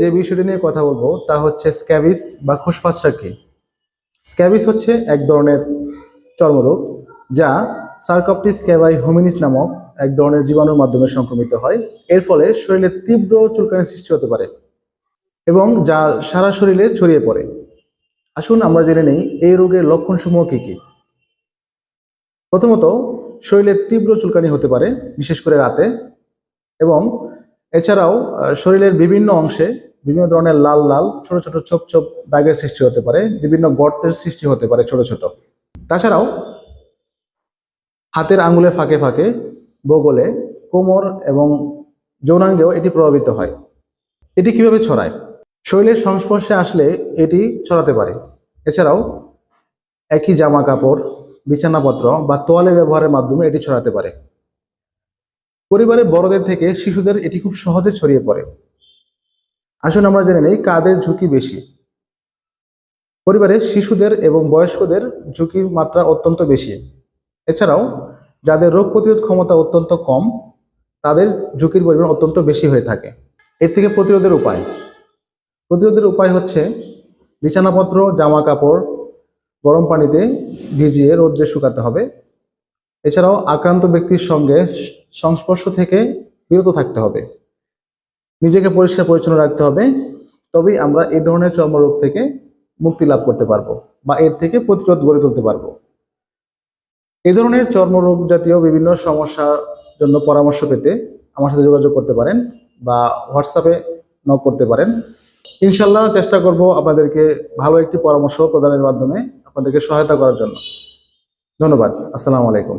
যে বিষয়টি নিয়ে কথা বলবো তা হচ্ছে স্ক্যাবিস বা খোসপাঁচড়া কি। স্ক্যাবিস হচ্ছে এক ধরনের চর্মরোগ যা সার্কপ্টিস স্ক্যাবাই হোমিনিস নামক এক ধরনের জীবাণুর মাধ্যমে সংক্রমিত হয়। এর ফলে শরীরে তীব্র চুলকানির সৃষ্টি হতে পারে এবং যা সারা শরীরে ছড়িয়ে পড়ে। আসুন আমরা জেনে নেই এই রোগের লক্ষণসমূহ কি কি। প্রথমত, শরীরে তীব্র চুলকানি হতে পারে, বিশেষ করে রাতে। এবং এছাড়াও শরীরের বিভিন্ন অংশে বিভিন্ন ধরনের লাল লাল ছোট ছোট ছোপ ছোপ দাগের সৃষ্টি হতে পারে, বিভিন্ন গর্তের সৃষ্টি হতে পারে ছোট ছোট। তাছাড়াও হাতের আঙ্গুলের ফাঁকে ফাঁকে, বগলে, কোমর এবং যৌনাঙ্গেও এটি প্রভাবিত হয়। এটি কিভাবে ছড়ায়? শরীরের সংস্পর্শে আসলে এটি ছড়াতে পারে। এছাড়াও একই জামা কাপড়, বিছানাপত্র বা তোয়ালে ব্যবহারের মাধ্যমে এটি ছড়াতে পারে। পরিবারে বড়দের থেকে শিশুদের এটি খুব সহজে ছড়িয়ে পড়ে। আসুন আমরা জেনে নেই কাদের ঝুঁকি বেশি। পরিবারে শিশুদের এবং বয়স্কদের ঝুঁকির মাত্রা অত্যন্ত বেশি। এছাড়াও যাদের রোগ প্রতিরোধ ক্ষমতা অত্যন্ত কম, তাদের ঝুঁকির পরিমাণ অত্যন্ত বেশি হয়ে থাকে। এর থেকে প্রতিরোধের উপায় হচ্ছে বিছানাপত্র, জামা কাপড় গরম পানিতে ভিজিয়ে রোদ্রে শুকাতে হবে। এছাড়াও আক্রান্ত ব্যক্তির সঙ্গে সংস্পর্শ থেকে বিরত থাকতে হবে। নিজেকে পরিষ্কার পরিচ্ছন্ন রাখতে হবে। তবেই আমরা এই ধরনের চর্মরোগ থেকে মুক্তি লাভ করতে পারবো বা এর থেকে প্রতিরোধ গড়ে তুলতে পারবো। এই ধরনের চর্মরোগ জাতীয় বিভিন্ন সমস্যার জন্য পরামর্শ পেতে আমার সাথে যোগাযোগ করতে পারেন বা হোয়াটসঅ্যাপে নক করতে পারেন। ইনশাল্লাহ চেষ্টা করব আপনাদেরকে ভালো একটি পরামর্শ প্রদানের মাধ্যমে আপনাদেরকে সহায়তা করার জন্য। ধন্যবাদ। আসসালামু আলাইকুম।